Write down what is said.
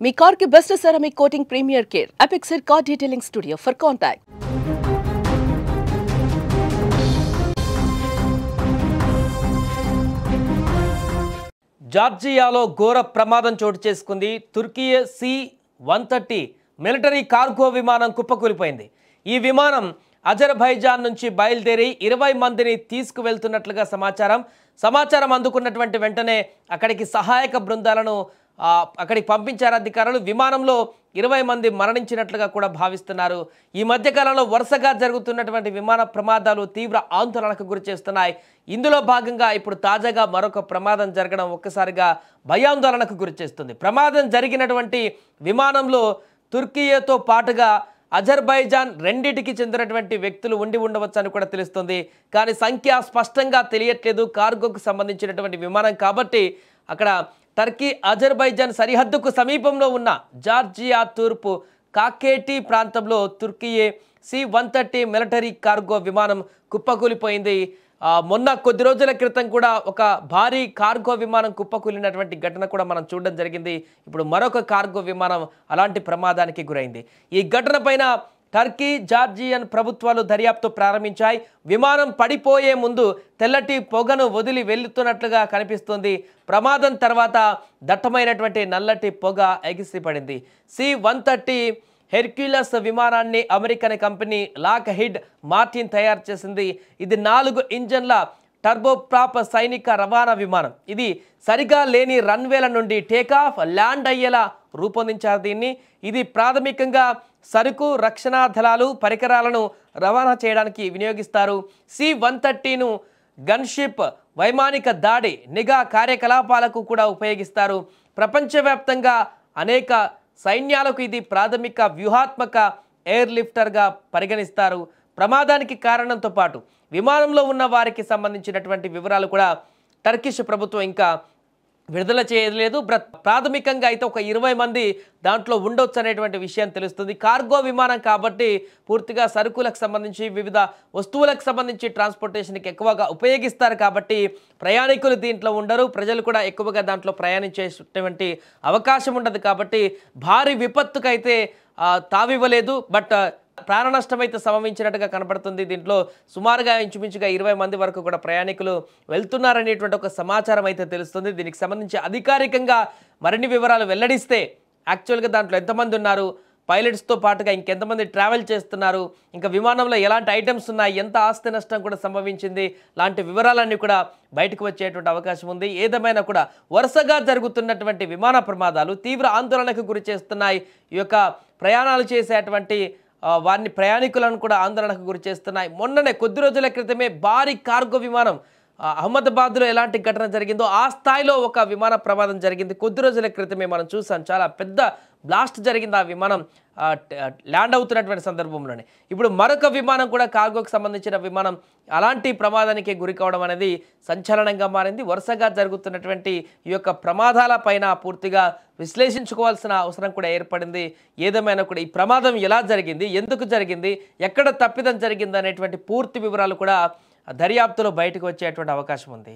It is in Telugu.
మీ కార్ కి best ceramic coating premier care Apexer car detailing studio for contact. జార్జియాలో ఘోర ప్రమాదం చోటు చేసుకుంది. తుర్కీ C-130 మిలిటరీ కార్గో విమానం కుప్పకూలిపోయింది. ఈ విమానం అజర్బైజాన్ నుంచి బయలుదేరి 20 మందిని తీసుకువెళ్తున్నట్లుగా సమాచారం అందుకున్నటువంటి వెంటనే అక్కడికి సహాయక బృందాలను అక్కడికి పంపించారు అధికారులు. విమానంలో 20 మంది మరణించినట్లుగా కూడా భావిస్తున్నారు. ఈ మధ్యకాలంలో వరుసగా జరుగుతున్నటువంటి విమాన ప్రమాదాలు తీవ్ర ఆందోళనకు గురి చేస్తున్నాయి. ఇందులో భాగంగా ఇప్పుడు తాజాగా మరొక ప్రమాదం జరగడం ఒక్కసారిగా భయాందోళనకు గురి చేస్తుంది. ప్రమాదం జరిగినటువంటి విమానంలో తుర్కీతో పాటుగా అజర్బైజాన్ రెండిటికి చెందినటువంటి వ్యక్తులు ఉండి ఉండవచ్చని కూడా తెలుస్తుంది. కానీ సంఖ్య స్పష్టంగా తెలియట్లేదు. కార్గోకు సంబంధించినటువంటి విమానం కాబట్టి అక్కడ టర్కీ అజర్బైజాన్ సరిహద్దుకు సమీపంలో ఉన్న జార్జియా తూర్పు కాకేటీ ప్రాంతంలో తుర్కీ C-130 మిలిటరీ కార్గో విమానం కుప్పకూలిపోయింది. మొన్న కొద్ది రోజుల క్రితం కూడా ఒక భారీ కార్గో విమానం కుప్పకూలినటువంటి ఘటన కూడా మనం చూడడం జరిగింది. ఇప్పుడు మరొక కార్గో విమానం అలాంటి ప్రమాదానికి గురైంది. ఈ ఘటన పైన టర్కీ, జార్జియన్ ప్రభుత్వాలు దర్యాప్తు ప్రారంభించాయి. విమానం పడిపోయే ముందు తెల్లటి పొగను వదిలి వెళ్తున్నట్లుగా కనిపిస్తుంది. ప్రమాదం తర్వాత దట్టమైనటువంటి నల్లటి పొగ ఎగిసిపడింది. C-130 హెర్క్యులస్ విమానాన్ని అమెరికన్ కంపెనీ లాక్హీడ్ మార్టిన్ తయారు చేసింది. ఇది 4 ఇంజన్ల టర్బోప్రాప్ సైనిక రవాణా విమానం. ఇది సరిగా లేని రన్వేల నుండి టేకాఫ్, ల్యాండ్ అయ్యేలా రూపొందించారు దీన్ని. ఇది ప్రాథమికంగా సరుకు, రక్షణ దళాలు, పరికరాలను రవాణా చేయడానికి వినియోగిస్తారు. C-130ను గన్షిప్, వైమానిక దాడి, నిఘా కార్యకలాపాలకు కూడా ఉపయోగిస్తారు. ప్రపంచవ్యాప్తంగా అనేక సైన్యాలకు ఇది ప్రాథమిక వ్యూహాత్మక ఎయిర్ లిఫ్టర్గా పరిగణిస్తారు. ప్రమాదానికి కారణంతో పాటు విమానంలో ఉన్న వారికి సంబంధించినటువంటి వివరాలు కూడా టర్కిష్ ప్రభుత్వం ఇంకా విడుదల చేయలేదు. ప్రాథమికంగా అయితే ఒక 20 మంది దాంట్లో ఉండొచ్చు అనేటువంటి విషయం తెలుస్తుంది. కార్గో విమానం కాబట్టి పూర్తిగా సరుకులకు సంబంధించి వివిధ వస్తువులకు సంబంధించి ట్రాన్స్పోర్టేషన్కి ఎక్కువగా ఉపయోగిస్తారు కాబట్టి ప్రయాణికులు దీంట్లో ఉండరు. ప్రజలు కూడా ఎక్కువగా దాంట్లో ప్రయాణించేటువంటి అవకాశం ఉండదు కాబట్టి భారీ విపత్తుకైతే తావివ్వలేదు. బట్ ప్రాణ నష్టం అయితే సంభవించినట్టుగా కనబడుతుంది. దీంట్లో సుమారుగా ఇంచుమించుగా 20 మంది వరకు కూడా ప్రయాణికులు వెళ్తున్నారనేటువంటి ఒక సమాచారం అయితే తెలుస్తుంది. దీనికి సంబంధించి అధికారికంగా మరిన్ని వివరాలు వెల్లడిస్తే యాక్చువల్గా దాంట్లో ఎంతమంది ఉన్నారు, పైలట్స్తో పాటుగా ఇంకెంతమంది ట్రావెల్ చేస్తున్నారు, ఇంకా విమానంలో ఎలాంటి ఐటమ్స్ ఉన్నాయి, ఎంత ఆస్తి నష్టం కూడా సంభవించింది, లాంటి వివరాలన్నీ కూడా బయటకు వచ్చేటువంటి అవకాశం ఉంది. ఏదేమైనా కూడా వరుసగా జరుగుతున్నటువంటి విమాన ప్రమాదాలు తీవ్ర ఆందోళనకు గురి చేస్తున్నాయి. ఈ యొక్క ప్రయాణాలు చేసేటువంటి వారిని ప్రయాణికులను కూడా ఆందోళనకు గురి చేస్తున్నాయి. మొన్ననే కొద్ది రోజుల క్రితమే భారీ కార్గో విమానం అహ్మదాబాద్లో ఎలాంటి ఘటన జరిగిందో ఆ స్థాయిలో ఒక విమాన ప్రమాదం జరిగింది. కొద్ది రోజుల క్రితమే మనం చూసాం. చాలా పెద్ద బ్లాస్ట్ జరిగింది ఆ విమానం ల్యాండ్ అవుతున్నటువంటి సందర్భంలోనే. ఇప్పుడు మరొక విమానం కూడా కార్గోకి సంబంధించిన విమానం అలాంటి ప్రమాదానికి గురి కావడం అనేది సంచలనంగా మారింది. వరుసగా జరుగుతున్నటువంటి ఈ యొక్క ప్రమాదాల పైన పూర్తిగా విశ్లేషించుకోవాల్సిన అవసరం కూడా ఏర్పడింది. ఏదేమైనా కూడా ఈ ప్రమాదం ఎలా జరిగింది, ఎందుకు జరిగింది, ఎక్కడ తప్పిదం జరిగింది అనేటువంటి పూర్తి వివరాలు కూడా దర్యాప్తులో బయటకు వచ్చేటువంటి అవకాశం ఉంది.